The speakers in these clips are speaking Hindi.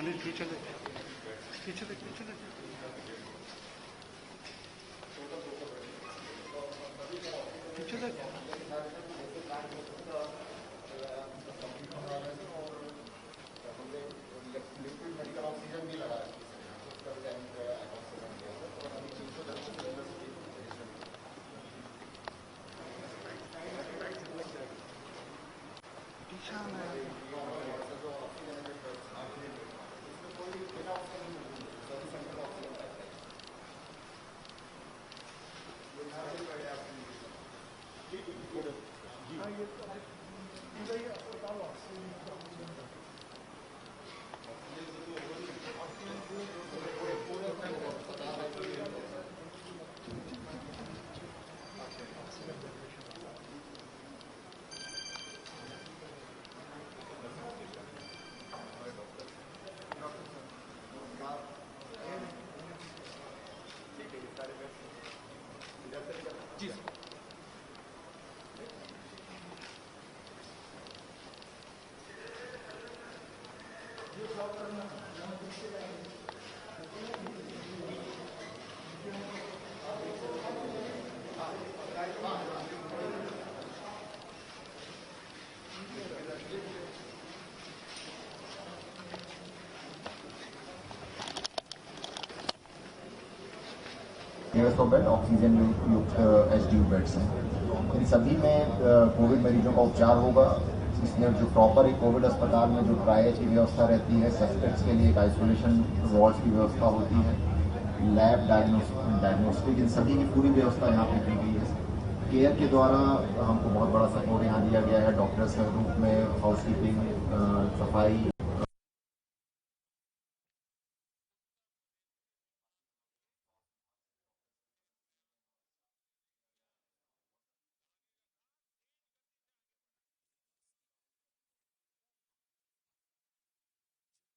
अनिल पीछे देख, पीछे देख, पीछे देख। पीछे देख। मेडिकल ऑक्सीजन भी लगा है। बेड ऑक्सीजन युक्त एचडीयू बेड्स हैं। इन सभी में कोविड मरीजों का उपचार होगा। इसमें जो प्रॉपर एक कोविड अस्पताल में जो ट्रायज की व्यवस्था रहती है, सस्पेक्ट्स के लिए एक आइसोलेशन वार्ड्स की व्यवस्था होती है, लैब डायग्नोस्टिक, इन सभी की पूरी व्यवस्था यहाँ पे की गई है। केयर के द्वारा हमको बहुत बड़ा सपोर्ट यहाँ दिया गया है, डॉक्टर्स के रूप में हाउसकीपिंग, सफाई।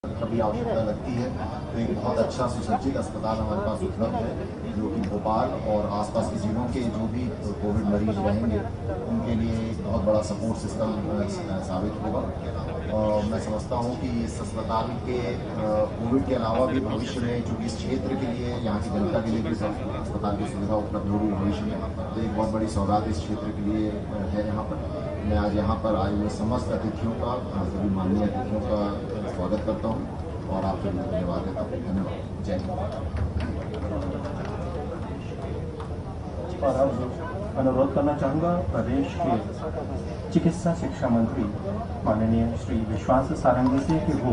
कभी आवश्यकता लगती है तो एक बहुत अच्छा सुसज्जित अस्पताल हमारे पास उपलब्ध है, जो कि भोपाल और आसपास के जिलों के जो भी कोविड मरीज रहेंगे उनके लिए एक बहुत बड़ा सपोर्ट सिस्टम साबित होगा। और मैं समझता हूँ कि इस अस्पताल के कोविड के अलावा भी भविष्य में, चूँकि इस क्षेत्र के लिए, यहाँ की जनता के लिए भी अस्पताल की सुविधा उपलब्ध होगी भविष्य में, तो एक बहुत बड़ी सौगात इस क्षेत्र के लिए है। यहाँ पर मैं आज यहाँ पर आए हुए समस्त अतिथियों का, सभी माननीय अतिथियों का स्वागत करता हूँ और आपसे धन्यवाद देता हूँ। धन्यवाद। जय हिंद। अनुरोध करना चाहूँगा प्रदेश के चिकित्सा शिक्षा मंत्री माननीय श्री विश्वास सारंगी से कि वो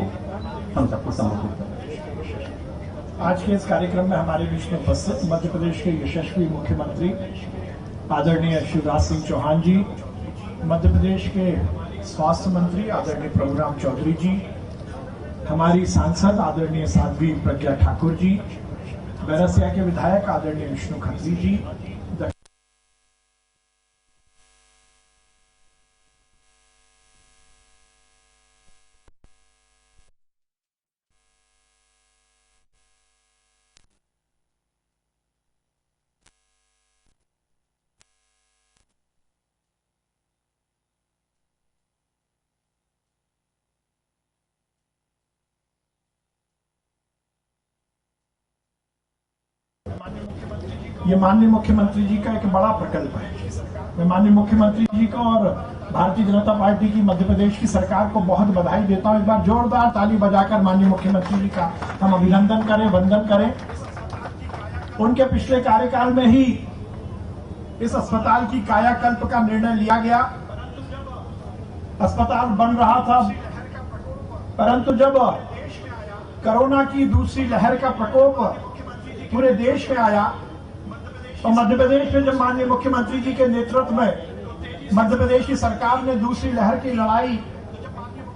हम सबको संबोधित करें। आज के इस कार्यक्रम में हमारे बीच में उपस्थित मध्य प्रदेश के यशस्वी मुख्यमंत्री आदरणीय शिवराज सिंह चौहान जी, मध्य प्रदेश के स्वास्थ्य मंत्री आदरणीय प्रभुराम चौधरी जी, हमारी सांसद आदरणीय साध्वी प्रज्ञा ठाकुर जी, बैरसिया के विधायक आदरणीय विष्णु खत्री जी, ये माननीय मुख्यमंत्री जी का एक बड़ा प्रकल्प है। मैं माननीय मुख्यमंत्री जी को और भारतीय जनता पार्टी की मध्य प्रदेश की सरकार को बहुत बधाई देता हूं। एक बार जोरदार ताली बजाकर माननीय मुख्यमंत्री जी का हम अभिनंदन करें, वंदन करें। उनके पिछले कार्यकाल में ही इस अस्पताल की कायाकल्प का निर्णय लिया गया। अस्पताल बन रहा था, परंतु जब कोरोना की दूसरी लहर का प्रकोप पूरे देश में आया और मध्य प्रदेश में जब माननीय मुख्यमंत्री जी के नेतृत्व में मध्य प्रदेश की सरकार ने दूसरी लहर की लड़ाई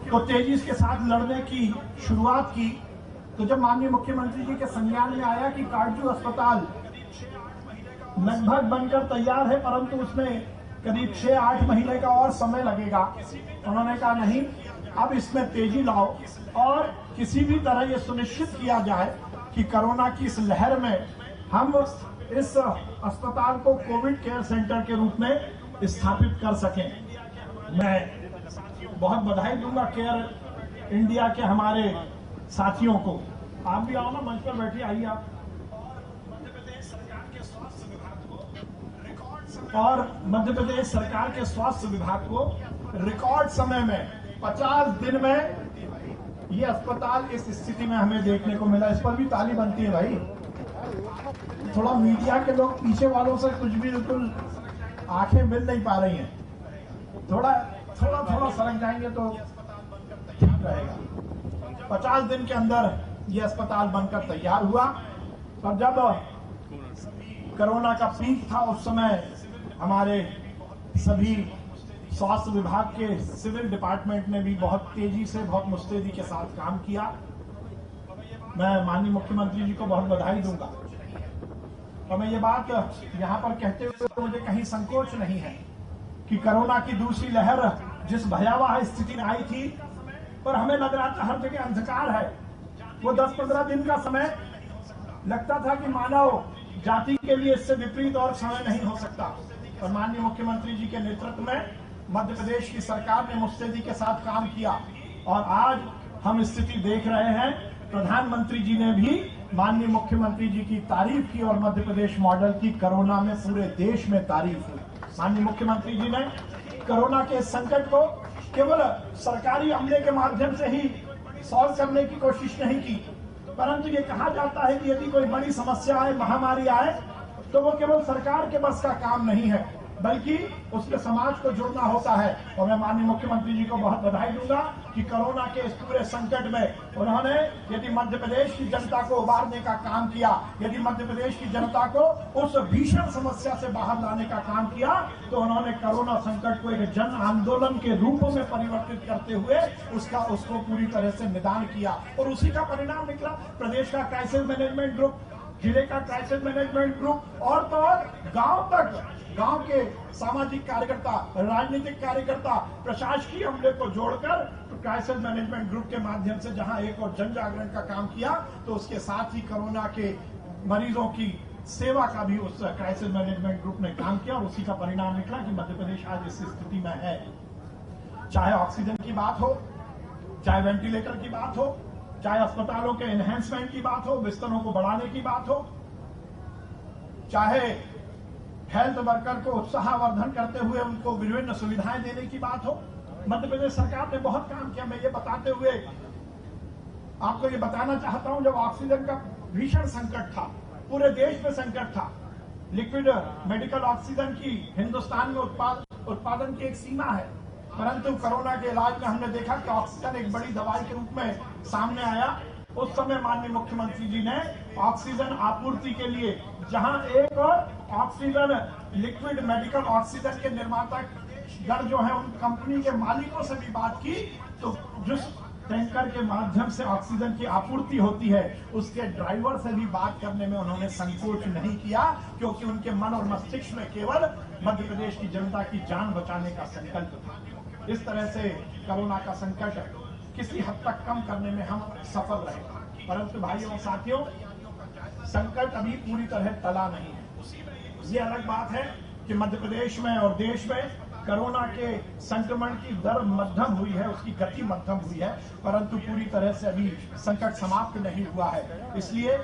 को तेजी के साथ लड़ने की शुरुआत की, तो जब माननीय मुख्यमंत्री जी के संज्ञान में आया कि काटजू अस्पताल लगभग बनकर तैयार है, परंतु उसमें करीब 6-8 महीने का और समय लगेगा, उन्होंने कहा नहीं, अब इसमें तेजी लाओ और किसी भी तरह ये सुनिश्चित किया जाए कि कोरोना की इस लहर में हम इस अस्पताल को कोविड केयर सेंटर के रूप में स्थापित कर सकें। मैं बहुत बधाई दूंगा केयर इंडिया के हमारे साथियों को, आप भी आओ ना, मंच पर बैठिए, आइए आप। मध्य प्रदेश सरकार के स्वास्थ्य विभाग को रिकॉर्ड समय में 50 दिन में ये अस्पताल इस स्थिति में हमें देखने को मिला। इस पर भी ताली बनती है भाई। थोड़ा मीडिया के लोग पीछे वालों से कुछ भी बिल्कुल आंखें मिल नहीं पा रही हैं, थोड़ा सरक जाएंगे तो ठीक रहेगा। 50 दिन के अंदर ये अस्पताल बनकर तैयार हुआ और जब कोरोना का पीक था उस समय हमारे सभी स्वास्थ्य विभाग के सिविल डिपार्टमेंट ने भी बहुत तेजी से, बहुत मुस्तैदी के साथ काम किया। मैं माननीय मुख्यमंत्री जी को बहुत बधाई दूंगा और मैं ये बात यहाँ पर कहते हुए मुझे कहीं संकोच नहीं है कि कोरोना की दूसरी लहर जिस भयावह स्थिति में आई थी और हमें लग रहा था हर जगह अंधकार है, वो 10-15 दिन का समय लगता था कि मानव जाति के लिए इससे विपरीत और समय नहीं हो सकता। और माननीय मुख्यमंत्री जी के नेतृत्व में मध्य प्रदेश की सरकार ने मुस्तैदी के साथ काम किया और आज हम स्थिति देख रहे हैं। प्रधानमंत्री जी ने भी माननीय मुख्यमंत्री जी की तारीफ की और मध्य प्रदेश मॉडल की कोरोना में पूरे देश में तारीफ हुई। माननीय मुख्यमंत्री जी ने कोरोना के संकट को केवल सरकारी अमले के माध्यम से ही सॉल्व करने की कोशिश नहीं की, परंतु ये कहा जाता है कि यदि कोई बड़ी समस्या आए, महामारी आए, तो वो केवल सरकार के बस का काम नहीं है, बल्कि उसके समाज को जुड़ना होता है। और मैं माननीय मुख्यमंत्री जी को बहुत बधाई दूंगा कि कोरोना के इस पूरे संकट में उन्होंने यदि मध्य प्रदेश की जनता को उबारने का काम किया, यदि मध्य प्रदेश की जनता को उस भीषण समस्या से बाहर लाने का काम किया, तो उन्होंने कोरोना संकट को एक जन आंदोलन के रूप में परिवर्तित करते हुए उसको पूरी तरह से निदान किया और उसी का परिणाम निकला। प्रदेश का क्राइसिस मैनेजमेंट ग्रुप, जिले का क्राइसिस मैनेजमेंट ग्रुप और तो और गांव तक, गांव के सामाजिक कार्यकर्ता, राजनीतिक कार्यकर्ता, प्रशासकीय अमले को जोड़कर क्राइसिस मैनेजमेंट ग्रुप के माध्यम से जहां एक और जन जागरण का काम किया, तो उसके साथ ही कोरोना के मरीजों की सेवा का भी उस क्राइसिस मैनेजमेंट ग्रुप ने काम किया और उसी का परिणाम निकला कि मध्य प्रदेश आज इस स्थिति में है। चाहे ऑक्सीजन की बात हो, चाहे वेंटिलेटर की बात हो, चाहे अस्पतालों के एनहेंसमेंट की बात हो, बिस्तरों को बढ़ाने की बात हो, चाहे हेल्थ वर्कर को उत्साहवर्धन करते हुए उनको विभिन्न सुविधाएं देने की बात हो, मध्य प्रदेश सरकार ने बहुत काम किया। मैं ये बताते हुए आपको ये बताना चाहता हूं, जब ऑक्सीजन का भीषण संकट था, पूरे देश में संकट था, लिक्विड मेडिकल ऑक्सीजन की हिंदुस्तान में उत्पादन की एक सीमा है, परंतु कोरोना के इलाज में हमने देखा कि ऑक्सीजन एक बड़ी दवाई के रूप में सामने आया। उस समय माननीय मुख्यमंत्री जी ने ऑक्सीजन आपूर्ति के लिए जहां एक और ऑक्सीजन लिक्विड मेडिकल ऑक्सीजन के निर्माता गण जो है उन कंपनी के मालिकों से भी बात की, तो जिस टैंकर के माध्यम से ऑक्सीजन की आपूर्ति होती है उसके ड्राइवर से भी बात करने में उन्होंने संकोच नहीं किया, क्योंकि उनके मन और मस्तिष्क में केवल मध्य प्रदेश की जनता की जान बचाने का संकल्प था। इस तरह से कोरोना का संकट किसी हद तक कम करने में हम सफल रहे, परंतु भाइयों और साथियों, संकट अभी पूरी तरह टला नहीं है। ये अलग बात है कि मध्य प्रदेश में और देश में कोरोना के संक्रमण की दर मध्यम हुई है, उसकी गति मध्यम हुई है, परंतु पूरी तरह से अभी संकट समाप्त नहीं हुआ है। इसलिए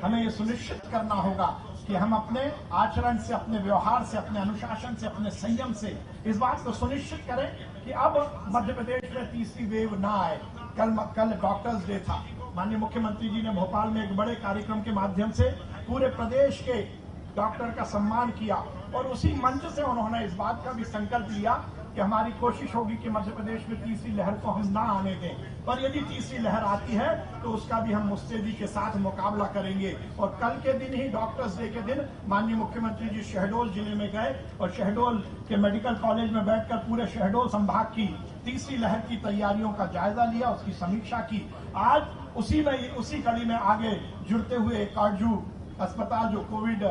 हमें ये सुनिश्चित करना होगा कि हम अपने आचरण से, अपने व्यवहार से, अपने अनुशासन से, अपने संयम से इस बात को सुनिश्चित करें कि अब मध्य प्रदेश में तीसरी वेव ना आए। कल डॉक्टर्स डे था, माननीय मुख्यमंत्री जी ने भोपाल में एक बड़े कार्यक्रम के माध्यम से पूरे प्रदेश के डॉक्टर का सम्मान किया और उसी मंच से उन्होंने इस बात का भी संकल्प लिया कि हमारी कोशिश होगी कि मध्य प्रदेश में तीसरी लहर को हम ना आने दें, पर यदि तीसरी लहर आती है तो उसका भी हम मुस्तैदी के साथ मुकाबला करेंगे। और कल के दिन ही, डॉक्टर्स डे के दिन, माननीय मुख्यमंत्री जी शहडोल जिले में गए और शहडोल के मेडिकल कॉलेज में बैठकर पूरे शहडोल संभाग की तीसरी लहर की तैयारियों का जायजा लिया, उसकी समीक्षा की। आज उसी कड़ी में आगे जुड़ते हुए काजू अस्पताल, जो कोविड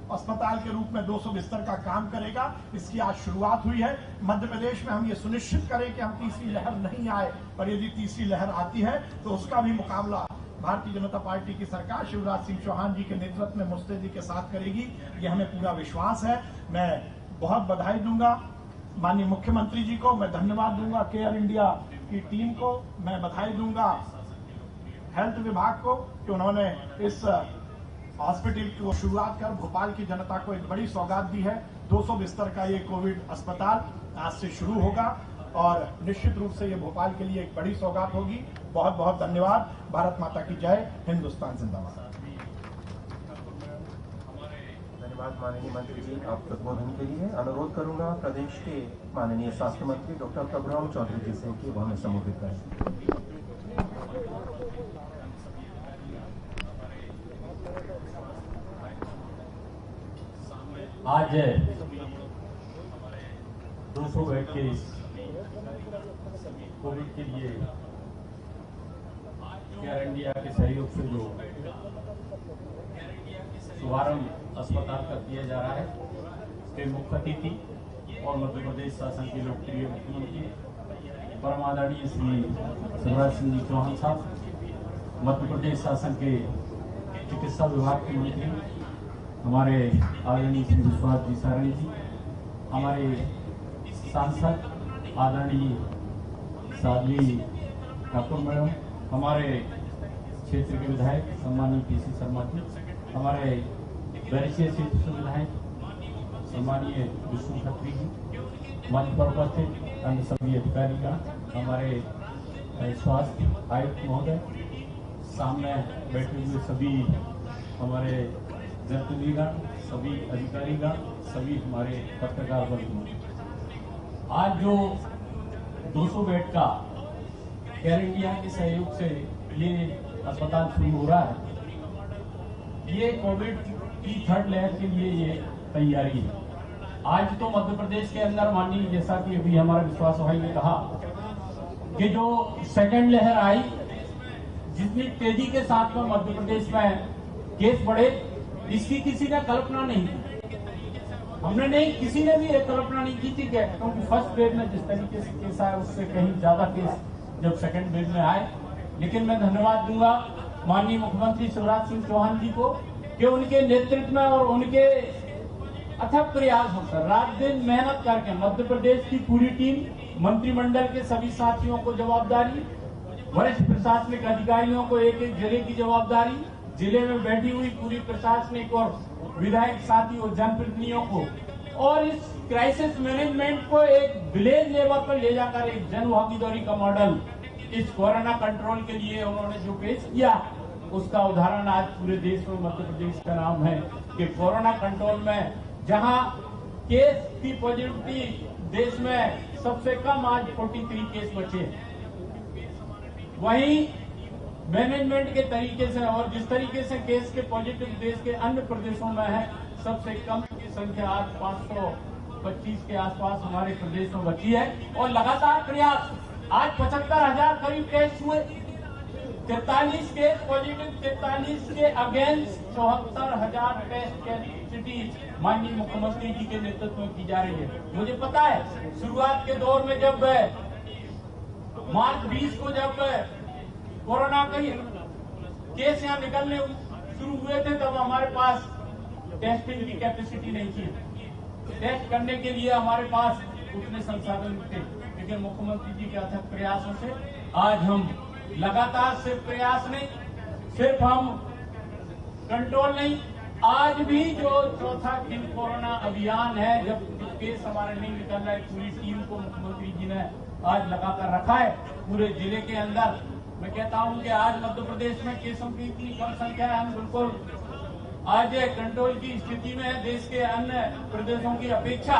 अस्पताल के रूप में 200 बिस्तर का काम करेगा, इसकी आज शुरुआत हुई है। मध्य प्रदेश में हम ये सुनिश्चित करें कि हम तीसरी लहर नहीं आए, पर यदि तीसरी लहर आती है तो उसका भी मुकाबला भारतीय जनता पार्टी की सरकार शिवराज सिंह चौहान जी के नेतृत्व में मुस्तैदी के साथ करेगी, ये हमें पूरा विश्वास है। मैं बहुत बधाई दूंगा माननीय मुख्यमंत्री जी को, मैं धन्यवाद दूंगा केयर इंडिया की टीम को, मैं बधाई दूंगा हेल्थ विभाग को कि उन्होंने इस हॉस्पिटल की शुरुआत कर भोपाल की जनता को एक बड़ी सौगात दी है। 200 बिस्तर का ये कोविड अस्पताल आज से शुरू होगा और निश्चित रूप से ये भोपाल के लिए एक बड़ी सौगात होगी। बहुत बहुत धन्यवाद। भारत माता की जय। हिंदुस्तान जिंदाबाद। धन्यवाद माननीय मंत्री जी, आप संबोधन के लिए। अनुरोध करूंगा प्रदेश के माननीय स्वास्थ्य मंत्री डॉक्टर प्रभुराम चौधरी जी से कि वो हमें संबोधित करें। आज 200 बेड के कोविड के लिए केयर इंडिया के सहयोग से जो शुभारंभ अस्पताल का किया जा रहा है, उसके मुख्य अतिथि और मध्य प्रदेश शासन के लोकप्रिय मुख्यमंत्री परम आदरणीय श्री शिवराज सिंह चौहान साहब, मध्य प्रदेश शासन के चिकित्सा विभाग के मंत्री हमारे आदरणीय श्री विश्वास जी सारंग जी, हमारे सांसद आदरणीय साध्वी ठाकुर मैडम, हमारे क्षेत्र के विधायक सम्मानीय पीसी शर्मा जी, हमारे बैरिया क्षेत्र से विधायक सम्मानीय विष्णु खत्री जी, मंच पर उपस्थित अन्य सभी अधिकारीगण, हमारे स्वास्थ्य आयुक्त महोदय, सामने बैठे हुए सभी हमारे जनप्रतिनिधिगण, सभी अधिकारीगण, सभी हमारे पत्रकार बंधु, आज जो 200 बेड का केयर इंडिया के सहयोग से ये अस्पताल शुरू हो रहा है, ये कोविड की 3rd लहर के लिए ये तैयारी है। आज तो मध्य प्रदेश के अंदर माननीय, जैसा कि अभी हमारा विश्वास भाई ने कहा कि जो 2nd लहर आई, जितनी तेजी के साथ में मध्य प्रदेश में केस बढ़े, इसकी किसी ने कल्पना नहीं की। हमने नहीं, किसी ने भी एक कल्पना नहीं की थी, क्योंकि फर्स्ट वेव में जिस तरीके से केस आए उससे कहीं ज्यादा केस जब 2nd वेव में आए। लेकिन मैं धन्यवाद दूंगा माननीय मुख्यमंत्री शिवराज सिंह चौहान जी को कि उनके नेतृत्व में और उनके अथक प्रयास होकर रात दिन मेहनत करके मध्य प्रदेश की पूरी टीम, मंत्रिमंडल के सभी साथियों को जवाबदारी, वरिष्ठ प्रशासनिक अधिकारियों को एक एक जिले की जवाबदारी, जिले में बैठी हुई पूरी प्रशासनिक और विधायक साथी और जनप्रतिनिधियों को, और इस क्राइसिस मैनेजमेंट को एक विलेज लेवल पर ले जाकर एक जन भागीदारी का मॉडल इस कोरोना कंट्रोल के लिए उन्होंने जो पेश किया, उसका उदाहरण आज पूरे देश में मध्य प्रदेश का नाम है कि कोरोना कंट्रोल में जहां केस की पॉजिटिविटी देश में सबसे कम आज 43 केस बचे, वहीं मैनेजमेंट के तरीके से और जिस तरीके से केस के पॉजिटिव देश के अन्य प्रदेशों में है, सबसे कम की संख्या आज 525 के आसपास हमारे प्रदेश में बची है। और लगातार प्रयास, आज 75,000 करीब टेस्ट हुए, 43 केस पॉजिटिव, 43 के अगेंस्ट 74,000 टेस्ट कैपेसिटी माननीय मुख्यमंत्री जी के नेतृत्व में की जा रही है। मुझे पता है शुरुआत के दौर में जब मार्च 20 को जब कोरोना के केस यहाँ निकलने शुरू हुए थे, तब हमारे पास टेस्टिंग की कैपेसिटी नहीं थी। टेस्ट करने के लिए हमारे पास उतने संसाधन थे, लेकिन मुख्यमंत्री जी के अथक प्रयासों से आज हम लगातार सिर्फ प्रयास नहीं, सिर्फ हम कंट्रोल नहीं, आज भी जो चौथा दिन कोरोना अभियान है, जब केस हमारे नहीं निकल रहा है, पूरी टीम को मुख्यमंत्री जी ने आज लगाकर रखा है पूरे जिले के अंदर। मैं कहता हूं कि आज मध्य प्रदेश में केसों की इतनी कम संख्या है, हम बिल्कुल आज कंट्रोल की स्थिति में है देश के अन्य प्रदेशों की अपेक्षा,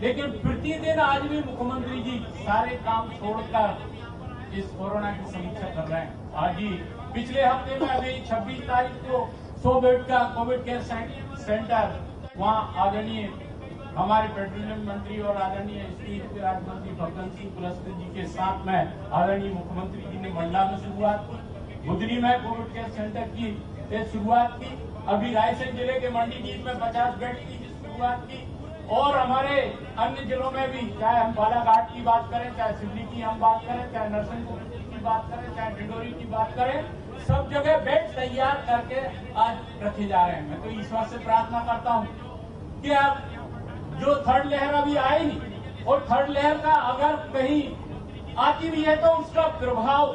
लेकिन प्रतिदिन आज भी मुख्यमंत्री जी सारे काम छोड़कर इस कोरोना की समीक्षा कर रहे हैं। आज ही पिछले हफ्ते में अभी 26 तारीख को 100 बेड का कोविड केयर सेंटर वहां आदरणीय हमारे पेट्रोलियम मंत्री और आदरणीय स्टील राज्य मंत्री फग्गन सिंह कुलस्ते जी के साथ में आदरणीय मुख्यमंत्री जी ने मंडला में शुरुआत की, बुधनी में कोविड केयर सेंटर की शुरुआत की, अभी रायसेन जिले के मंडीदीप में 50 बेड की शुरुआत की, और हमारे अन्य जिलों में भी, चाहे हम बालाघाट की बात करें, चाहे सिवनी की हम बात करें, चाहे नरसिंहपुर की बात करें, चाहे डिंडोरी की बात करें, सब जगह बेड तैयार करके आज रखे जा रहे हैं। मैं तो ईश्वर से प्रार्थना करता हूं कि अब जो 3rd लहर अभी आएगी, और 3rd लहर का अगर कहीं आती भी है तो उसका प्रभाव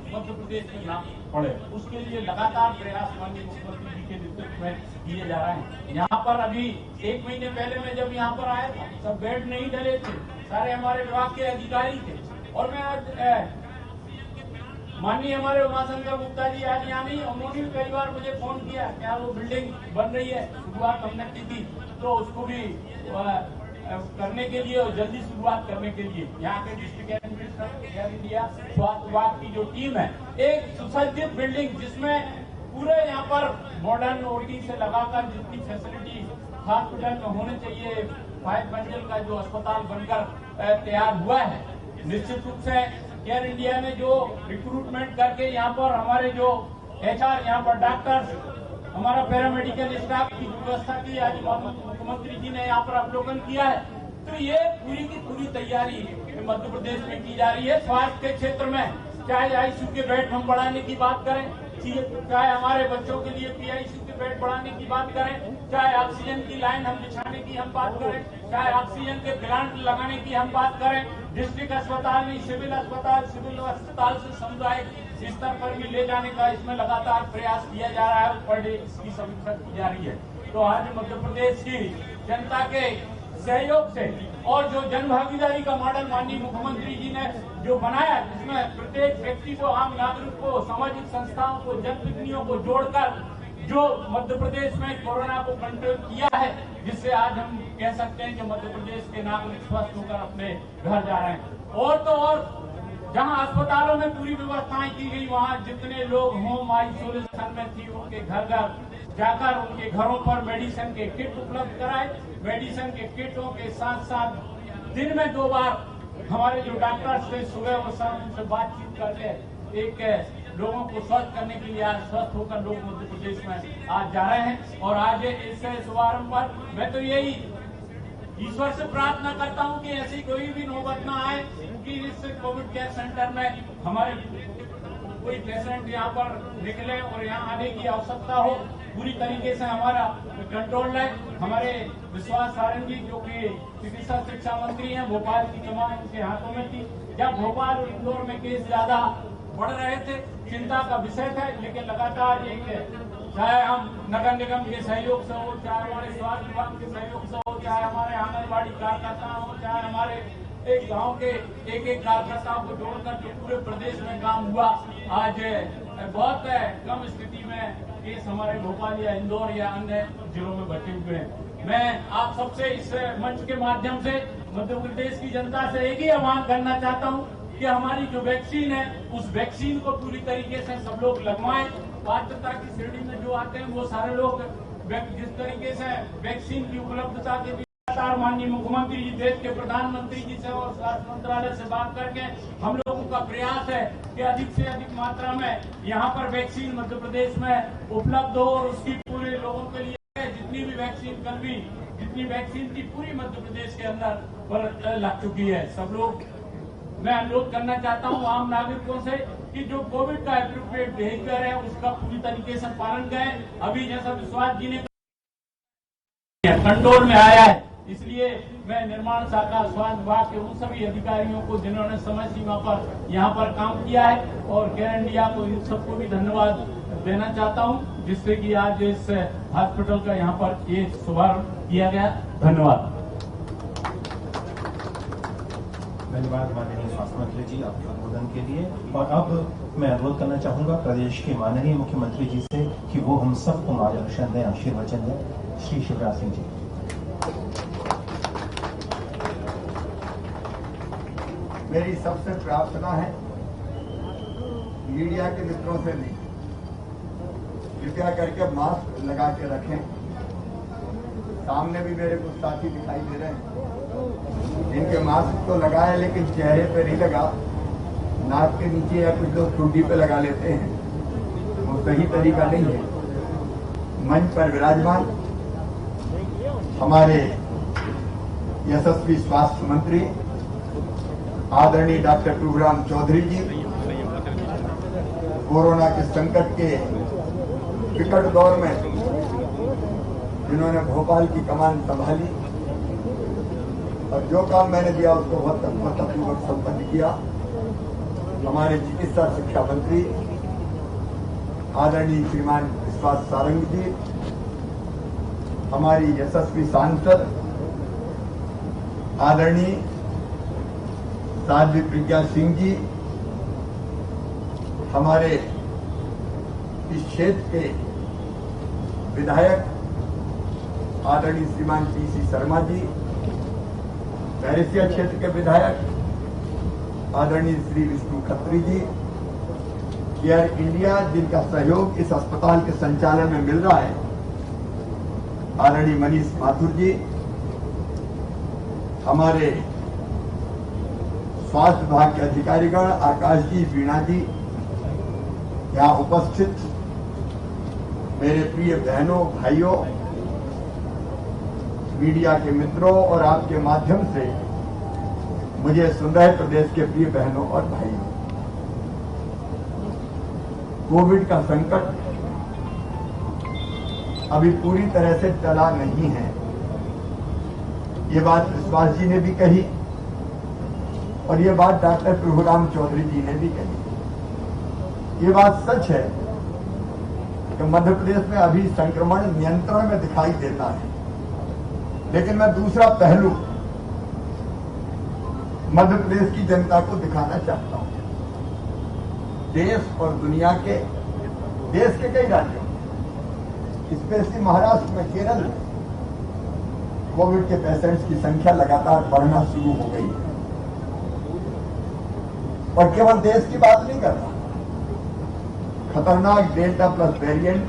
मध्य प्रदेश में ना पड़े, उसके लिए लगातार प्रयास माननीय मुख्यमंत्री जी के नेतृत्व में किए जा रहे हैं। यहाँ पर अभी 1 महीने पहले मैं जब यहाँ पर आया था, सब बेड नहीं डले थे, सारे हमारे विभाग के अधिकारी थे। और मैं आज माननीय हमारे उमाशंकर गुप्ता जी आज यहाँ नहीं, उन्होंने भी कई बार मुझे फोन किया, क्या वो बिल्डिंग बन रही है, शुरुआत हमने की थी, तो उसको भी करने के लिए और जल्दी शुरुआत करने के लिए यहाँ के डिस्ट्रिक्ट एडमिनिस्ट्रेटर एयर इंडिया स्वास्थ्य विभाग की जो टीम है, एक सुसज्जित बिल्डिंग जिसमें पूरे यहाँ पर मॉडर्न ओटी से लगाकर जितनी फैसिलिटी हॉस्पिटल में होने चाहिए, 5 मंजिल का जो अस्पताल बनकर तैयार हुआ है। निश्चित रूप से एयर इंडिया ने जो रिक्रूटमेंट करके यहाँ पर हमारे जो HR यहाँ पर डॉक्टर्स, हमारा पैरामेडिकल स्टाफ की व्यवस्था की, आज मुख्यमंत्री जी ने यहाँ पर अवलोकन किया है। तो ये पूरी की पूरी तैयारी मध्य प्रदेश में की जा रही है। स्वास्थ्य के क्षेत्र में चाहे ICU के बेड हम बढ़ाने की बात करें, चाहे हमारे बच्चों के लिए PICU के बेड बढ़ाने की बात करें, चाहे ऑक्सीजन की लाइन हम बिछाने की हम बात करें, चाहे ऑक्सीजन के प्लांट लगाने की हम बात करें, डिस्ट्रिक्ट अस्पताल में सिविल अस्पताल से सामुदायिक स्तर पर भी ले जाने का इसमें लगातार प्रयास किया जा रहा है। पर डे इसकी समीक्षा की जा रही है। तो आज मध्य प्रदेश की जनता के सहयोग से और जो जन भागीदारी का मॉडल माननीय मुख्यमंत्री जी ने जो बनाया, जिसमें प्रत्येक व्यक्ति को, आम नागरिक को, सामाजिक संस्थाओं को, जनप्रतिनिधियों को जोड़कर जो मध्य प्रदेश में कोरोना को कंट्रोल किया है, जिससे आज हम कह सकते हैं कि मध्य प्रदेश के नागरिक स्वस्थ होकर अपने घर जा रहे हैं। और तो और जहां अस्पतालों में पूरी व्यवस्थाएं की गई, वहां जितने लोग होम आइसोलेशन में थी उनके घर घर जाकर उनके घरों पर मेडिसिन के किट उपलब्ध कराए। मेडिसिन के किटों के साथ साथ दिन में 2 बार हमारे जो डॉक्टर्स थे सुबह और शाम उनसे बातचीत करके एक लोगों को स्वस्थ करने के लिए आज स्वस्थ होकर लोग मध्य प्रदेश में आज जा रहे हैं। और आज इस शुभारंभ पर मैं तो यही ईश्वर से प्रार्थना करता हूं कि ऐसी कोई भी नौबत ना आए कि इस कोविड केयर सेंटर में हमारे कोई पेशेंट यहाँ पर निकले और यहाँ आने की आवश्यकता हो। पूरी तरीके से हमारा कंट्रोल है। हमारे विश्वास सारंग जी जो कि चिकित्सा शिक्षा मंत्री हैं, भोपाल की कमान उनके हाथों में थी। जब भोपाल और इंदौर में केस ज्यादा बढ़ रहे थे, चिंता का विषय था, लेकिन लगातार चाहे हम नगर निगम के सहयोग से हो, चाहे हमारे स्वास्थ्य विभाग के सहयोग से हो, चाहे हमारे आंगनबाड़ी कार्यकर्ता हो, चाहे हमारे एक गांव के एक कार्यकर्ताओं को जोड़कर जो पूरे प्रदेश में काम हुआ, आज बहुत कम स्थिति में केस हमारे भोपाल या इंदौर या अन्य जिलों में बचे हुए हैं। मैं आप सबसे इस मंच के माध्यम से मध्य प्रदेश की जनता से एक ही आह्वान करना चाहता हूं कि हमारी जो वैक्सीन है, उस वैक्सीन को पूरी तरीके से सब लोग लगवाएं। पात्रता की श्रेणी में जो आते हैं वो सारे लोग जिस तरीके से वैक्सीन की उपलब्धता के लगातार माननीय मुख्यमंत्री जी, देश के प्रधानमंत्री जी से और स्वास्थ्य मंत्रालय से बात करके हम लोगों का प्रयास है कि अधिक से अधिक मात्रा में यहाँ पर वैक्सीन मध्य प्रदेश में उपलब्ध हो और उसकी पूरे लोगों के लिए जितनी भी वैक्सीन कल भी जितनी वैक्सीन थी पूरी मध्य प्रदेश के अंदर पर लग चुकी है। सब लोग मैं अनुरोध करना चाहता हूँ आम नागरिकों से कि जो कोविड का एप्रोप्रिएट बिहेवियर है उसका पूरी तरीके से पालन करें। अभी जैसा विश्वास जी ने कंट्रोल में आया है, इसलिए मैं निर्माण शाखा स्वास्थ्य विभाग के उन सभी अधिकारियों को जिन्होंने समय सीमा पर यहाँ पर काम किया है और एयर इंडिया को इन सबको भी धन्यवाद देना चाहता हूँ, जिससे कि आज इस हॉस्पिटल का यहाँ पर ये शुभारंभ किया गया। धन्यवाद। धन्यवाद माननीय स्वास्थ्य मंत्री जी आपके उद्बोधन के लिए। और अब मैं अनुरोध करना चाहूंगा प्रदेश के माननीय मुख्यमंत्री जी से कि वो हम सबको मार्गदर्शन दें, आशीर्वचन दें। श्री शिवराज सिंह जी। मेरी सबसे प्रार्थना है मीडिया के मित्रों से भी, कृपया करके मास्क लगा के रखें। सामने भी मेरे कुछ साथी दिखाई दे रहे हैं जिनके मास्क तो लगाए लेकिन चेहरे पे नहीं लगा, नाक के नीचे या कुछ लोग टूटी पे लगा लेते हैं, वो सही तरीका नहीं है। मंच पर विराजमान हमारे यशस्वी स्वास्थ्य मंत्री आदरणीय डॉक्टर टूराम चौधरी जी, कोरोना के संकट के विकट दौर में जिन्होंने भोपाल की कमान संभाली और जो काम मैंने दिया उसको बहुत सफलतापूर्वक संपन्न किया। हमारे चिकित्सा शिक्षा मंत्री आदरणीय श्रीमान विश्वास सारंग जी, हमारी यशस्वी सांसद आदरणीय साध्वी प्रज्ञा सिंह जी, हमारे इस क्षेत्र के विधायक आदरणीय श्रीमान पीसी शर्मा जी, बैरिसिया क्षेत्र के विधायक आदरणीय श्री विष्णु खत्री जी, एयर इंडिया जिनका सहयोग इस अस्पताल के संचालन में मिल रहा है आदरणीय मनीष माथुर जी, हमारे स्वास्थ्य विभाग के अधिकारीगण आकाश जी, वीणा जी, यहां उपस्थित मेरे प्रिय बहनों भाइयों, मीडिया के मित्रों और आपके माध्यम से मुझे सुन रहे प्रदेश के प्रिय बहनों और भाइयों, कोविड का संकट अभी पूरी तरह से टला नहीं है। ये बात विश्वास जी ने भी कही और ये बात डॉक्टर प्रभुराम चौधरी जी ने भी कही। ये बात सच है कि मध्य प्रदेश में अभी संक्रमण नियंत्रण में दिखाई देता है, लेकिन मैं दूसरा पहलू मध्य प्रदेश की जनता को दिखाना चाहता हूं। देश और दुनिया के देश के कई राज्यों, स्पेशली महाराष्ट्र में, केरल में कोविड के पेशेंट्स की संख्या लगातार बढ़ना शुरू हो गई है। और केवल देश की बात नहीं कर रहा, खतरनाक डेल्टा प्लस वेरिएंट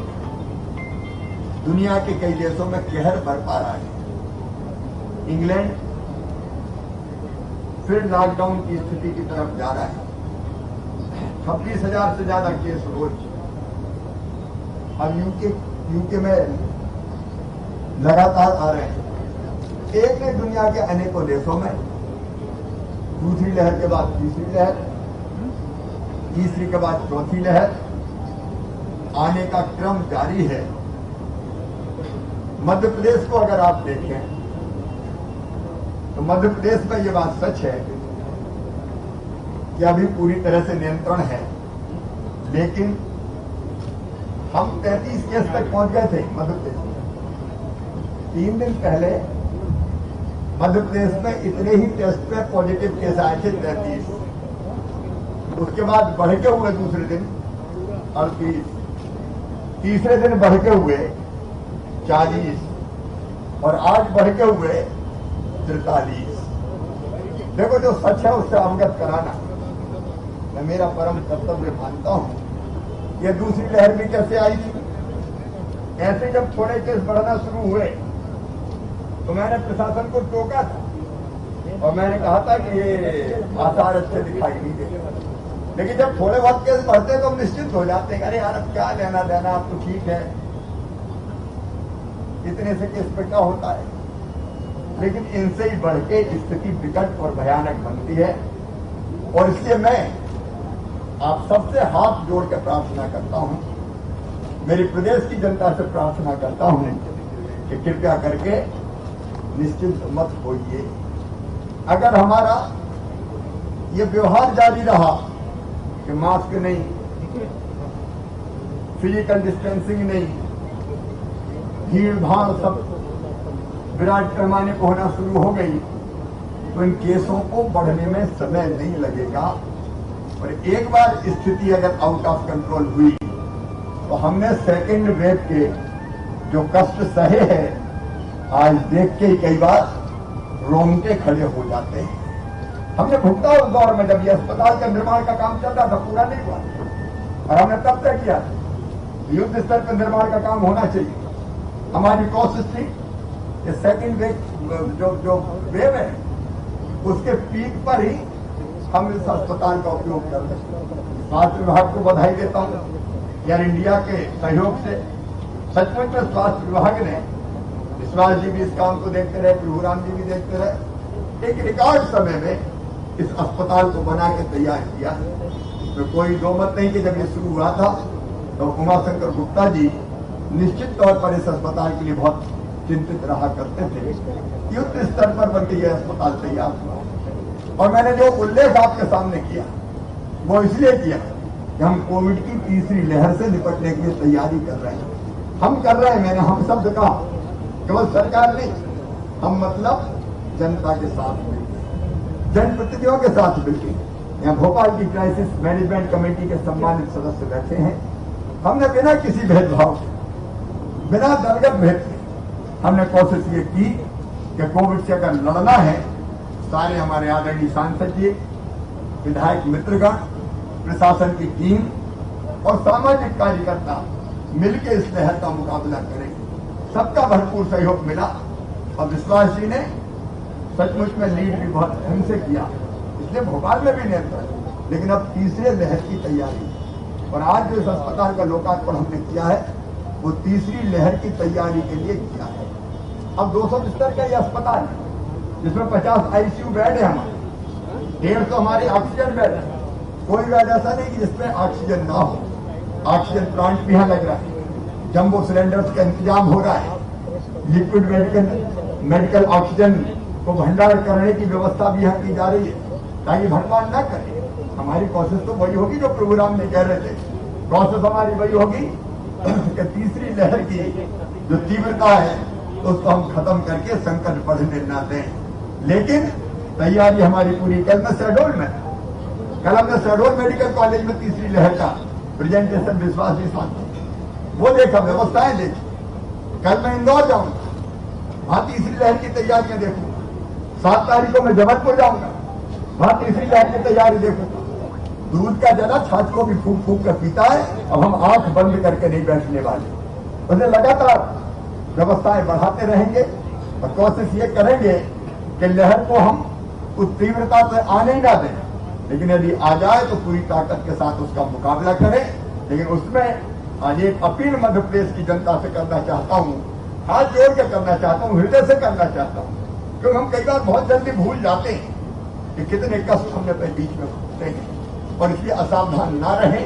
दुनिया के कई देशों में कहर बरपा रहा है। इंग्लैंड फिर लॉकडाउन की स्थिति की तरफ जा रहा है। 26,000 से ज्यादा केस रोज। अब यूके में लगातार आ रहे हैं। एक ने दुनिया के अनेकों देशों में दूसरी लहर के बाद तीसरी लहर, तीसरी के बाद चौथी लहर आने का क्रम जारी है। मध्य प्रदेश को अगर आप देखें तो मध्य प्रदेश में ये बात सच है कि अभी पूरी तरह से नियंत्रण है, लेकिन हम 33 केस तक पहुंच गए थे मध्य प्रदेश में। 3 दिन पहले मध्य प्रदेश में इतने ही टेस्ट पे पॉजिटिव केस आए थे 33। उसके बाद बढ़ के हुए दूसरे दिन 38, तीसरे दिन बढ़ के हुए 40 और आज बढ़ के हुए 43। देखो, जो सच है उससे अवगत कराना मैं मेरा परम कर्तव्य मानता हूं। यह दूसरी लहर भी कैसे आई थी? ऐसे जब थोड़े केस बढ़ना शुरू हुए तो मैंने प्रशासन को टोका था और मैंने कहा था कि ये आसार अच्छे दिखाई नहीं दे। लेकिन जब थोड़े बहुत केस बढ़ते तो हम निश्चित हो जाते हैं, अरे यार अब क्या लेना देना, अब तो ठीक है, इतने से केस पे क्या होता है। लेकिन इनसे ही बढ़ के स्थिति विकट और भयानक बनती है। और इसलिए मैं आप सबसे हाथ जोड़ के प्रार्थना करता हूं, मेरी प्रदेश की जनता से प्रार्थना करता हूं कि कृपया करके निश्चिंत मत होइए। अगर हमारा ये व्यवहार जारी रहा कि मास्क नहीं, फिजिकल डिस्टेंसिंग नहीं, भीड़ भाड़ सब विराट पैमाने को होना शुरू हो गई, तो इन केसों को बढ़ने में समय नहीं लगेगा। और एक बार स्थिति अगर आउट ऑफ कंट्रोल हुई तो हमने सेकेंड वेव के जो कष्ट सहे हैं, आज देख के ही कई बार रोंगटे खड़े हो जाते हैं। हमने भुगता उस दौर में जब ये अस्पताल का निर्माण का काम चल रहा था, पूरा नहीं हुआ, और हमने तब तय किया युद्ध स्तर पर निर्माण का काम होना चाहिए। हमारी कोशिश थी कि सेकेंड वेव जो वेव है उसके पीक पर ही हम इस अस्पताल का उपयोग कर रहे हैं। स्वास्थ्य विभाग को बधाई देता हूं, एयर इंडिया के सहयोग से सचमुच में स्वास्थ्य विभाग ने, विश्वास जी भी इस काम को देखते रहे, प्रभुराम जी भी देखते रहे, एक रिकॉर्ड समय में इस अस्पताल को बना के तैयार किया। इसमें कोई दो मत नहीं कि जब ये शुरू हुआ था तो उमाशंकर गुप्ता जी निश्चित तौर पर इस अस्पताल के लिए बहुत चिंतित रहा करते थे। युद्ध स्तर पर बनकर यह अस्पताल तैयार हुआ। और मैंने जो उल्लेख आपके सामने किया वो इसलिए किया कि हम कोविड की तीसरी लहर से निपटने की तैयारी कर रहे हैं। हम कर रहे हैं, मैंने हम शब्द कहा, केवल सरकार नहीं, हम मतलब जनता के साथ मिलकर, जनप्रतिनिधियों के साथ मिलकर। यहाँ भोपाल की क्राइसिस मैनेजमेंट कमेटी के सम्मानित सदस्य बैठे हैं। हमने बिना किसी भेदभाव के, बिना दलगत भेद के, हमने कोशिश ये की कि कोविड से अगर लड़ना है, सारे हमारे आदरणीय सांसद जी, विधायक मित्रगण, प्रशासन की टीम और सामाजिक कार्यकर्ता मिलकर इस लहर का मुकाबला करें। सबका भरपूर सहयोग मिला और विश्वास जी ने सचमुच में लीड भी बहुत ढंग से किया, इसलिए भोपाल में भी नियंत्रण। लेकिन अब तीसरे लहर की तैयारी, और आज जो इस अस्पताल का लोकार्पण हमने किया है वो तीसरी लहर की तैयारी के लिए किया है। अब 200 बिस्तर का यह अस्पताल है जिसमें 50 आईसीयू बेड है हमारे, 150 हमारे ऑक्सीजन बेड है। कोई बेड ऐसा नहीं कि जिसमें ऑक्सीजन ना हो। ऑक्सीजन प्लांट भी यहाँ लग रहा है, जंबो सिलेंडर्स का इंतजाम हो रहा है, लिक्विड मेडिकल ऑक्सीजन को भंडार करने की व्यवस्था भी यहाँ की जा रही है ताकि भंडार न करे। हमारी कोशिश तो वही होगी जो प्रभुराम ने कह रहे थे, कोशिश हमारी वही होगी कि तीसरी लहर की जो तीव्रता है उसको हम खत्म करके संकट बढ़ने न दें। लेकिन तैयारी हमारी पूरी। कल मैं शहडोल में, कल हमने शहडोल मेडिकल कॉलेज में तीसरी लहर का प्रेजेंटेशन विश्वास जी साथ वो देखा, व्यवस्थाएं देखी। कल मैं इंदौर जाऊंगा, वहां तीसरी लहर की तैयारियां देखूंगा। 7 तारीख को मैं जबलपुर जाऊंगा, वहां तीसरी लहर की तैयारी देखूंगा। दूध का जला छाछ को भी फूक फूक कर पीता है। अब हम आंख बंद करके नहीं बैठने वाले, उसे लगातार व्यवस्थाएं बढ़ाते रहेंगे और कोशिश ये करेंगे कि लहर को हम उस तीव्रता से आने ही ना दें, लेकिन यदि आ जाए तो पूरी ताकत के साथ उसका मुकाबला करें। लेकिन उसमें आज एक अपील मध्य प्रदेश की जनता से करना चाहता हूँ, हाथ जोड़ के करना चाहता हूँ, हृदय से करना चाहता हूँ, क्योंकि हम कई बार बहुत जल्दी भूल जाते हैं कि कितने कष्ट हमने अपने बीच में भुगते हैं, और इसलिए असावधान ना रहें।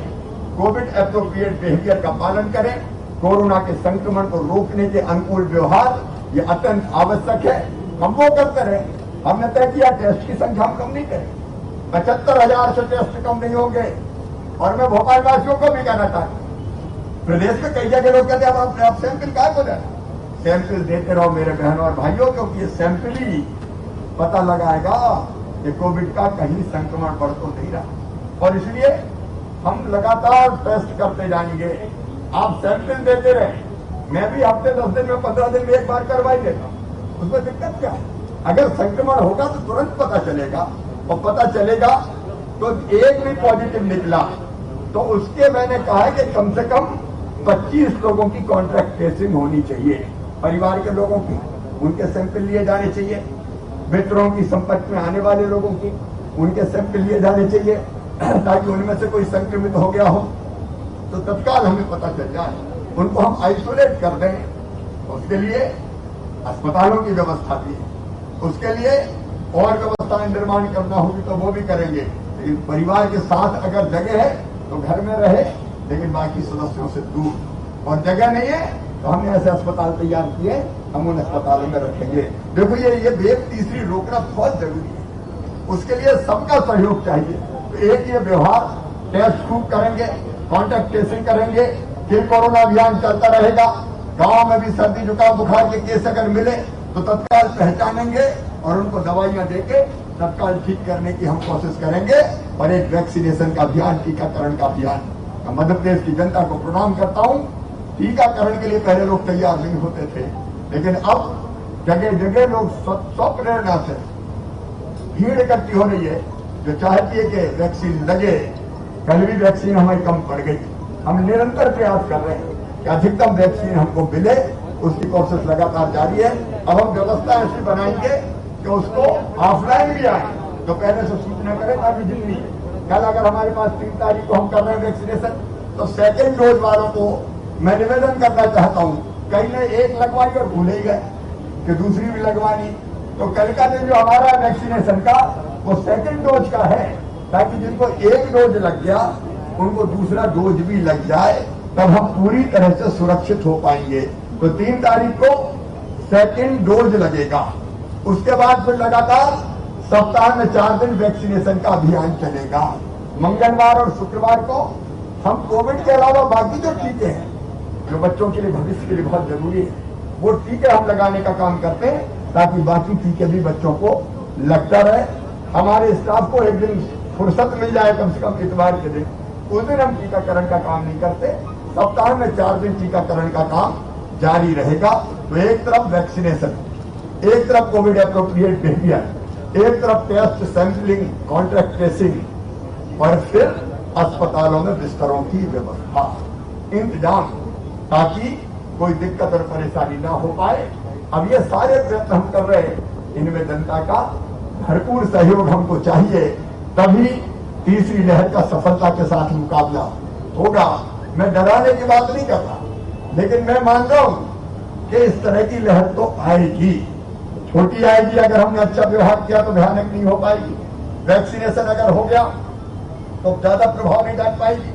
कोविड एप्रोप्रिएट बिहेवियर का पालन करें। कोरोना के संक्रमण को रोकने के अनुकूल व्यवहार ये अत्यंत आवश्यक है। हम वो करते रहे। हमने तय किया टेस्ट की संख्या हम कम नहीं करें, 75,000 से टेस्ट कम नहीं होंगे। और मैं भोपाल वासियों को भी कहना चाहता हूँ, प्रदेश में कई जगह लोग कहते हैं अब आप सैंपल क्या को देना, सैंपल देते रहो मेरे बहनों और भाइयों, क्योंकि ये सैंपल ही पता लगाएगा कि कोविड का कहीं संक्रमण बढ़ तो नहीं रहा। और इसलिए हम लगातार टेस्ट करते जाएंगे। आप सैंपल देते रहे, मैं भी हफ्ते 10 दिन में 15 दिन में एक बार करवाई देता हूं, उसमें दिक्कत क्या है? अगर संक्रमण होगा तो तुरंत पता चलेगा, और पता चलेगा तो एक भी पॉजिटिव निकला तो उसके मैंने कहा है कि कम से कम 25 लोगों की कॉन्ट्रैक्ट ट्रेसिंग होनी चाहिए। परिवार के लोगों की, उनके सैंपल लिए जाने चाहिए। मित्रों की संपर्क में आने वाले लोगों की, उनके सैंपल लिए जाने चाहिए, ताकि उनमें से कोई संक्रमित हो गया हो तो तत्काल हमें पता चल जाए, उनको हम आइसोलेट कर दें। उसके लिए अस्पतालों की व्यवस्था भी है, उसके लिए और व्यवस्थाएं निर्माण करना होगी तो वो भी करेंगे। लेकिन परिवार के साथ अगर जगह है तो घर में रहे, लेकिन बाकी सदस्यों से दूर। और जगह नहीं है तो हमने ऐसे अस्पताल तैयार किए, हम उन अस्पतालों में रखेंगे। देखो ये वेव तीसरी रोकना बहुत जरूरी है, उसके लिए सबका सहयोग चाहिए। तो एक ये व्यवहार, टेस्ट खूब करेंगे, कॉन्टैक्ट ट्रेसिंग करेंगे, फिर कोरोना अभियान चलता रहेगा। गांव में भी सर्दी जुकाम बुखार के केस अगर मिले तो तत्काल पहचानेंगे और उनको दवाइयां देके तत्काल ठीक करने की हम कोशिश करेंगे। और एक वैक्सीनेशन का अभियान, टीकाकरण का अभियान। मैं मध्य प्रदेश की जनता को प्रणाम करता हूं। टीकाकरण के लिए पहले लोग तैयार नहीं होते थे, लेकिन अब जगह जगह लोग स्वप्रेरणा से भीड़ इकट्ठी हो रही है जो चाहती है कि वैक्सीन लगे। कल भी वैक्सीन हमारी कम पड़ गई। हम निरंतर प्रयास कर रहे हैं कि अधिकतम वैक्सीन हमको मिले, उसकी कोशिश लगातार जारी है। अब हम व्यवस्था ऐसी बनाएंगे कि उसको ऑफलाइन भी आए तो पहले से सूचना करें, ताकि जितनी कल अगर हमारे पास 3 तारीख को हम कर रहे हैं वैक्सीनेशन, तो सेकेंड डोज वालों को मैं निवेदन करना चाहता हूँ, कहीं ने एक लगवाई और भूल ही गए कि दूसरी भी लगवानी। तो कल का दिन जो हमारा वैक्सीनेशन का वो सेकेंड डोज का है, ताकि जिनको एक डोज लग गया उनको दूसरा डोज भी लग जाए, तब हम पूरी तरह से सुरक्षित हो पाएंगे। तो 3 तारीख को सेकेंड डोज लगेगा। उसके बाद फिर लगातार सप्ताह में 4 दिन वैक्सीनेशन का अभियान चलेगा। मंगलवार और शुक्रवार को हम कोविड के अलावा बाकी जो टीके हैं जो बच्चों के लिए भविष्य के लिए बहुत जरूरी है वो टीके हम लगाने का काम करते हैं ताकि बाकी टीके भी बच्चों को लगता रहे। हमारे स्टाफ को एक दिन फुर्सत मिल जाए कम से कम इतवार के दिन, उस दिन हम टीकाकरण का काम नहीं करते। सप्ताह में 4 दिन टीकाकरण का काम जारी रहेगा। तो एक तरफ वैक्सीनेशन, एक तरफ कोविड एप्रोप्रिएट बिहेवियर, एक तरफ टेस्ट, सैंपलिंग, कॉन्ट्रैक्ट ट्रेसिंग और फिर अस्पतालों में बिस्तरों की व्यवस्था, इंतजाम, ताकि कोई दिक्कत और परेशानी ना हो पाए। अब ये सारे प्रयत्न हम कर रहे हैं, इनमें जनता का भरपूर सहयोग हमको चाहिए, तभी तीसरी लहर का सफलता के साथ मुकाबला होगा। मैं डराने की बात नहीं कर रहा, लेकिन मैं मान रहा हूं कि इस तरह की लहर तो आएगी, छोटी आएगी। अगर हमने अच्छा व्यवहार किया तो भयानक नहीं हो पाएगी। वैक्सीनेशन अगर हो गया तो ज्यादा प्रभाव नहीं डाल पाएगी,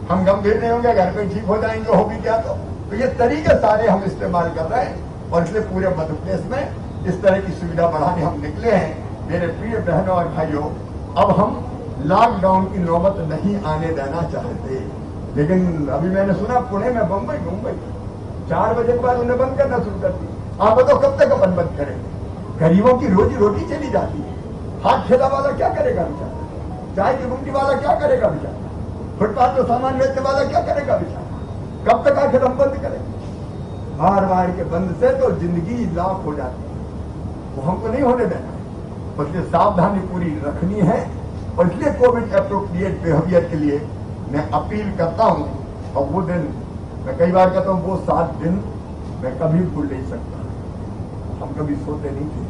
हम गंभीर नहीं होंगे, घर पे ठीक हो जाएंगे, हो भी क्या तो ये तरीके सारे हम इस्तेमाल कर रहे हैं और इसलिए पूरे मध्य प्रदेश में इस तरह की सुविधा बढ़ाने हम निकले हैं। मेरे प्रिय बहनों और भाइयों, अब हम लॉकडाउन की नौबत नहीं आने देना चाहते, लेकिन अभी मैंने सुना पुणे में, मुंबई 4 बजे के बाद उन्हें बंद करना शुरू कर दी। आप बताओ कब तक अपन बंद करेंगे? गरीबों की रोजी रोटी चली जाती है। हाथ ठेला वाला क्या करेगा बेचारा? चाय की गुमटी वाला क्या करेगा बेचारा? फुटपाथ पर सामान बेचने वाला क्या करेगा बेचारा? कब तक आखिर हम बंद करेंगे? बार बार के बंद से तो जिंदगी लाख हो जाती है, वो हमको नहीं होने देना है। इसलिए सावधानी पूरी रखनी है और इसलिए कोविड एप्रोप्रिएट बिहेवियर के लिए मैं अपील करता हूं। और वो दिन मैं कई बार कहता हूं, वो 7 दिन मैं कभी भूल नहीं सकता। हम कभी सोते नहीं थे,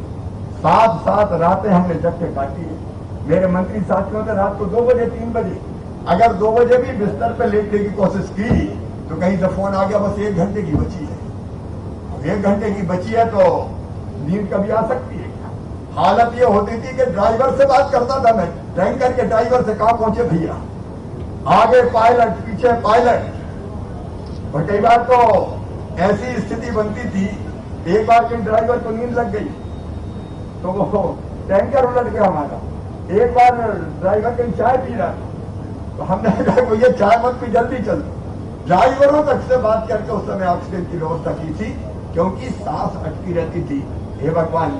7 रातें हमने जग के काटी है। मेरे मंत्री साथियों ने रात को 2 बजे 3 बजे अगर 2 बजे भी बिस्तर पर लेटने की कोशिश की तो कहीं से फोन आ गया, बस 1 घंटे की बची है। अब 1 घंटे की बची है तो नींद कभी आ सकती है। हालत ये होती थी कि ड्राइवर से बात करता था मैं, टैंकर के ड्राइवर से, कहां पहुंचे भैया, आगे पायलट पीछे पायलट। और कई बार तो ऐसी स्थिति बनती थी, एक बार के ड्राइवर को नींद लग गई तो वो टैंकर उलट गया हमारा। एक बार ड्राइवर कहीं चाय पी रहा तो हमने कहा ये चाय मत पी, जल्दी चल। ड्राइवरों तक से बात करके उस समय ऑक्सीजन की व्यवस्था की थी, क्योंकि सांस अटकी रहती थी। हे भगवान,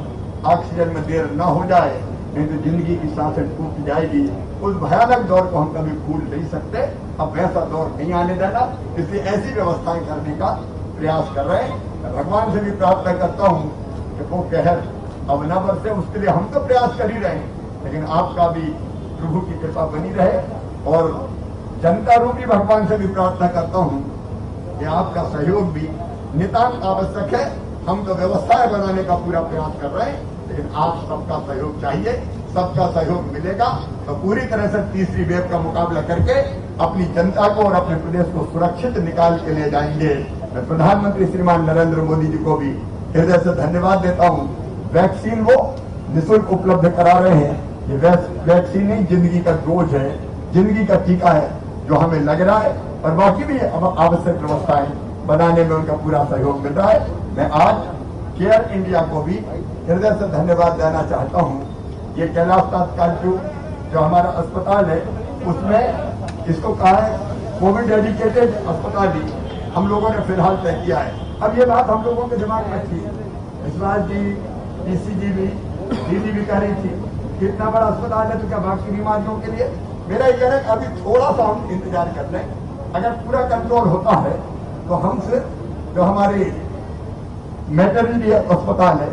ऑक्सीजन में देर न हो जाए, नहीं तो जिंदगी की सांसें टूट जाएगी। उस भयानक दौर को हम कभी भूल नहीं सकते। अब वैसा दौर नहीं आने देना, इसलिए ऐसी व्यवस्थाएं करने का प्रयास कर रहे हैं। मैं भगवान से भी प्रार्थना करता हूं कि वो कहर अब न बरसे, उसके लिए हम तो प्रयास कर ही रहे हैं, लेकिन आपका भी प्रभु की कृपा बनी रहे। और जनता रूपी भगवान से भी प्रार्थना करता हूं कि आपका सहयोग भी नितांत आवश्यक है। हम तो व्यवस्थाएं बनाने का पूरा प्रयास कर रहे हैं, लेकिन आप सबका सहयोग चाहिए। सबका सहयोग मिलेगा तो पूरी तरह से तीसरी वेव का मुकाबला करके अपनी जनता को और अपने प्रदेश को सुरक्षित निकाल के ले जाएंगे। मैं प्रधानमंत्री श्रीमान नरेंद्र मोदी जी को भी हृदय से धन्यवाद देता हूं। वैक्सीन वो निःशुल्क उपलब्ध करा रहे हैं। ये वैक्सीन ही जिंदगी का डोज है, जिंदगी का टीका है जो हमें लग रहा है, और बाकी भी आवश्यक व्यवस्थाएं बनाने में उनका पूरा सहयोग मिल रहा है। मैं आज केयर इंडिया को भी हृदय से धन्यवाद देना चाहता हूं। ये कैलाशनाथ काजू जो हमारा अस्पताल है, उसमें इसको कहा है कोविड डेडिकेटेड अस्पताल ही हम लोगों ने फिलहाल तय किया है। अब ये बात हम लोगों के दिमाग में थी, विश्वास जी, डीसी जी भी, दीदी भी कह रही थी कितना बड़ा अस्पताल है तो क्या बाकी बीमारियों के लिए। मेरा ये कहना है कि अभी थोड़ा सा हम इंतजार कर लें, अगर पूरा कंट्रोल होता है तो हम सिर्फ जो हमारी मैटरनिटी अस्पताल है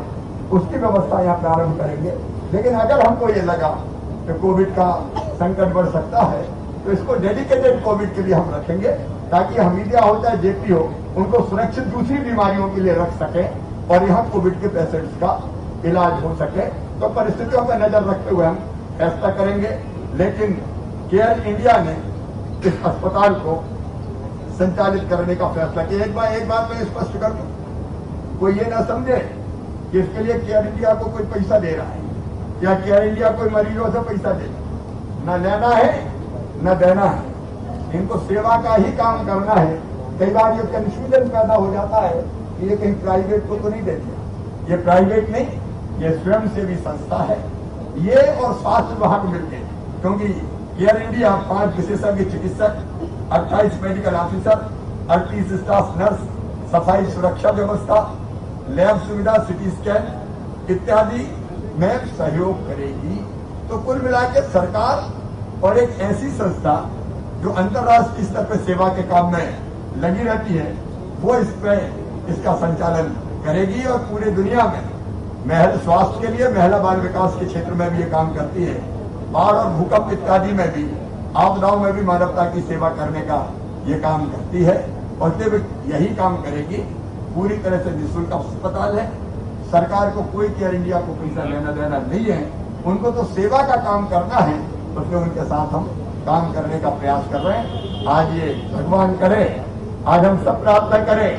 उसकी व्यवस्था यहाँ प्रारंभ करेंगे। लेकिन अगर हमको ये लगा कि कोविड का संकट बढ़ सकता है तो इसको डेडिकेटेड कोविड के लिए हम रखेंगे, ताकि हमीदिया हो चाहे जेपी हो, उनको सुरक्षित दूसरी बीमारियों के लिए रख सके और यहाँ कोविड के पेशेंट्स का इलाज हो सके। तो परिस्थितियों पर नजर रखते हुए हम फैसला करेंगे। लेकिन केयर इंडिया ने इस अस्पताल को संचालित करने का फैसला किया। एक बात मैं स्पष्ट कर दूं, कोई ये ना समझे कि इसके लिए केयर इंडिया को कोई पैसा दे रहा है या केयर इंडिया कोई मरीजों से पैसा दे, न लेना है न देना है। इनको सेवा का ही काम करना है। कई बार ये कंफ्यूजन पैदा हो जाता है कि ये कहीं प्राइवेट को तो नहीं देते। ये प्राइवेट नहीं, ये स्वयंसेवी संस्था है। ये और स्वास्थ्य विभाग मिलकर, क्योंकि केयर इंडिया 5 विशेषज्ञ चिकित्सक 28 मेडिकल ऑफिसर, 38 स्टाफ नर्स, सफाई सुरक्षा व्यवस्था, लैब सुविधा, सिटी स्कैन इत्यादि में सहयोग करेगी। तो कुल मिलाकर सरकार और एक ऐसी संस्था जो अंतर्राष्ट्रीय स्तर पर सेवा के काम में लगी रहती है, वो इस पे इसका संचालन करेगी और पूरी दुनिया में स्वास्थ्य के लिए, महिला बाल विकास के क्षेत्र में भी ये काम करती है। बाढ़ और भूकंप इत्यादि में भी, आपदाओं में भी मानवता की सेवा करने का ये काम करती है और सिर्फ यही काम करेगी। पूरी तरह से निःशुल्क अस्पताल है, सरकार को कोई केयर इंडिया को पैसा लेना देना नहीं है, उनको तो सेवा का काम करना है, उसमें उनके साथ हम काम करने का प्रयास कर रहे हैं। आज ये भगवान करे, आज हम सब प्रार्थना करें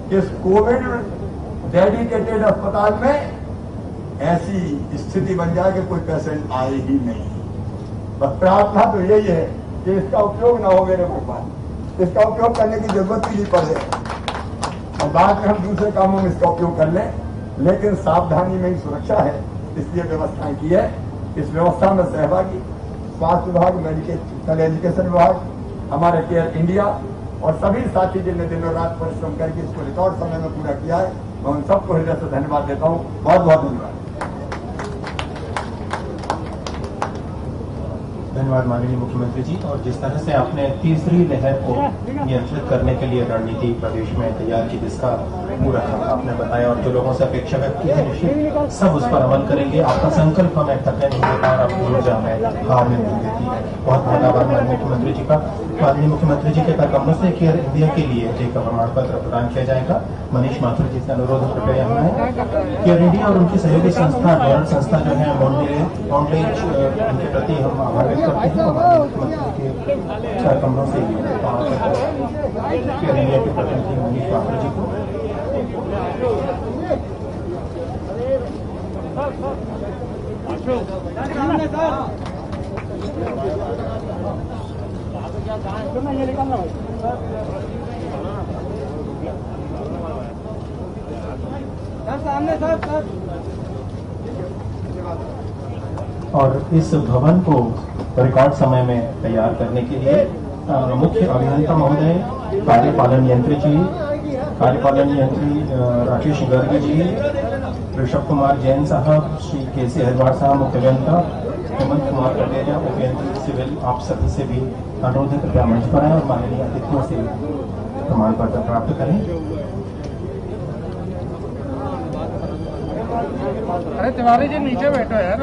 कि इस कोविड डेडिकेटेड अस्पताल में ऐसी स्थिति बन जाए कि कोई पेशेंट आए ही नहीं। बस प्रार्थना तो यही है कि इसका उपयोग ना हो मेरे भगवान, इसका उपयोग करने की जरूरत ही नहीं पड़े और बाद में हम दूसरे कामों में इसका उपयोग कर लें, लेकिन सावधानी में ही सुरक्षा है, इसलिए व्यवस्थाएं की है। इस व्यवस्था में सहभागी स्वास्थ्य विभाग, मेडिकल एजुकेशन विभाग, हमारे केयर इंडिया और सभी साथी जिनने दिनों रात परिश्रम करके इसको रिकॉर्ड समय में पूरा किया है, मैं उन सबको हृदय से धन्यवाद देता हूँ। बहुत बहुत धन्यवाद। धन्यवाद माननीय मुख्यमंत्री जी। और जिस तरह से आपने तीसरी लहर को नियंत्रित करने के लिए रणनीति प्रदेश में तैयार की, जिसका पूरा आपने बताया और जो लोगों से अपेक्षा व्यक्त की है, निश्चित सब उस पर अमल करेंगे। आपका संकल्प हमें थकने नहीं देता और आपकी ऊर्जा हमें हार में नहीं देती है। बहुत बहुत आभार माननीय मुख्यमंत्री जी का। माननीय मुख्यमंत्री जी के कार्यक्रमों से केयर इंडिया के लिए एक प्रमाण पत्र प्रदान किया जाएगा। मनीष माथुर जी से अनुरोध कृपया यहाँ है। केयर इंडिया और उनकी सहयोगी संस्था, डोनर संस्था जो है मॉन्डेज, उनके प्रति हम आभार व्यक्त करते हैं। मुख्यमंत्री के कार्यक्रमों से केयर इंडिया के प्रतिनिधि मनीष माथुर जी को और इस भवन को रिकॉर्ड समय में तैयार करने के लिए मुख्य अभियंता महोदय, कार्यपालन यंत्री जी, कार्यपालन यंत्री राकेश गर्ग जी, ऋषभ कुमार जैन साहब, श्री केसी हरवार साहब मुख्य अभियंता, हेमंत कुमार कटेरिया उपयंत्री सिविल, आप सभी से भी अनुरोध है कृपया मंच पर आए और माननीय अतिथियों से प्रमाण पत्र प्राप्त करें। अरे तिवारी जी नीचे बैठो यार।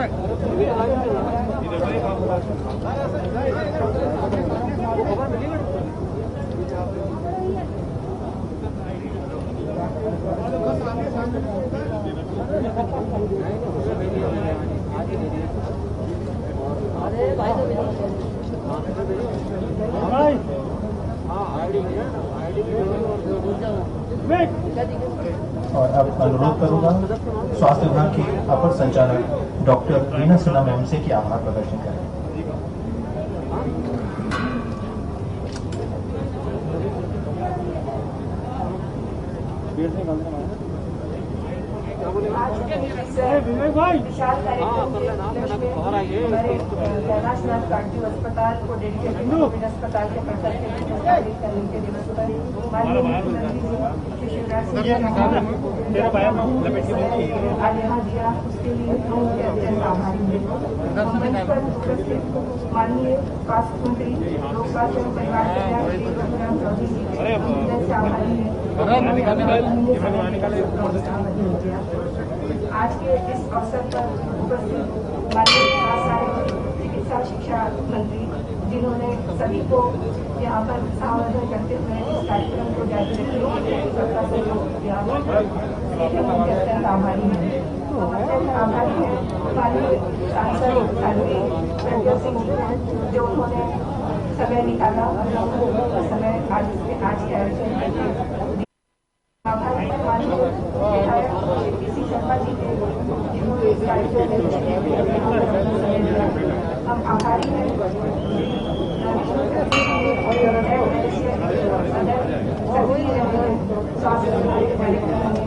और अब अनुरोध करूंगा स्वास्थ्य विभाग की अपर संचालक डॉक्टर रीना सिन्हा मैम से कि आभार प्रदर्शन करें। विशाल कार्यक्रम के हमारे कैलाशनाथ कार्डियो अस्पताल को डेडिकेटेड कोविड अस्पताल के प्रकल्प के स्थापित करने के दिवस पर माननीय मुख्यमंत्री श्री शिवराज सिंह आज यहाँ दिया, उसके लिए हम अत्यंत आभारी हैं। माननीय स्वास्थ्य मंत्री, लोक स्वास्थ्य एवं परिवार कल्याण श्री रघुराम चौधरी जी से आभारी है। आज के इस अवसर पर उपस्थित माननीय सारे चिकित्सा शिक्षा मंत्री, जिन्होंने सभी को यहाँ पर उत्साहवर्धन करते हुए इस कार्यक्रम को जारी रखने सबका सहयोग किया, हम अत्यंत आभारी हैं। आभारी है माननीय सांसद साध्वी प्रज्ञा सिंह जी, जो उन्होंने समय निकाला और समय आज के आयोजन। आभारी है माननीय विधायक पीसी शर्मा जी के, जिन्होंने इस कार्यक्रम में हम आभारी हैं स्वास्थ्य विभाग के कार्यक्रम में।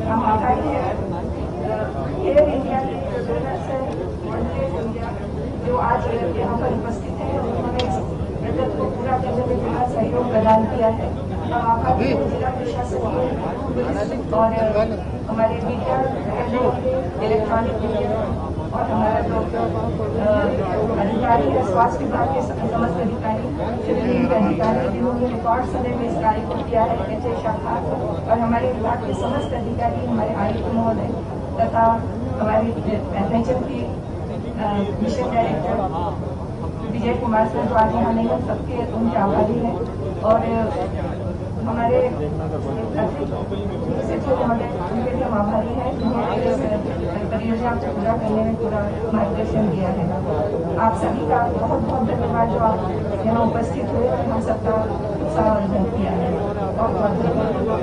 हम आभारी हैं केयर इंडिया के डोनर्स हैं, जो आज यहाँ पर उपस्थित हैं, उन्होंने इस प्रकल्प को पूरा पूरा करने में पूरा सहयोग प्रदान किया है। आभारी हूँ जिला प्रशासन पुलिस और हमारे मीडिया, इलेक्ट्रॉनिक मीडिया और हमारा जो अधिकारी है, स्वास्थ्य विभाग के समस्त अधिकारी, सिविल अधिकारी, जिन्होंने रिकॉर्ड समय में इस कार्य को किया है, एचए शाखा और हमारे विभाग के समस्त अधिकारी, हमारे आयुक्त महोदय तथा हमारे एनएचएम के mission director Vijay Kumar sir जो आज यहाँ नहीं है, सबके उनके आभारी हैं। और हमारे सचिव महोदय उनके भी हम आभारी हैं, जिन्होंने परियोजना को पूरा करने में पूरा मार्गदर्शन दिया है। आप सभी का बहुत बहुत धन्यवाद जो आप यहाँ उपस्थित हुए और हम सबका उत्साहवर्धन किया है। बहुत बहुत धन्यवाद।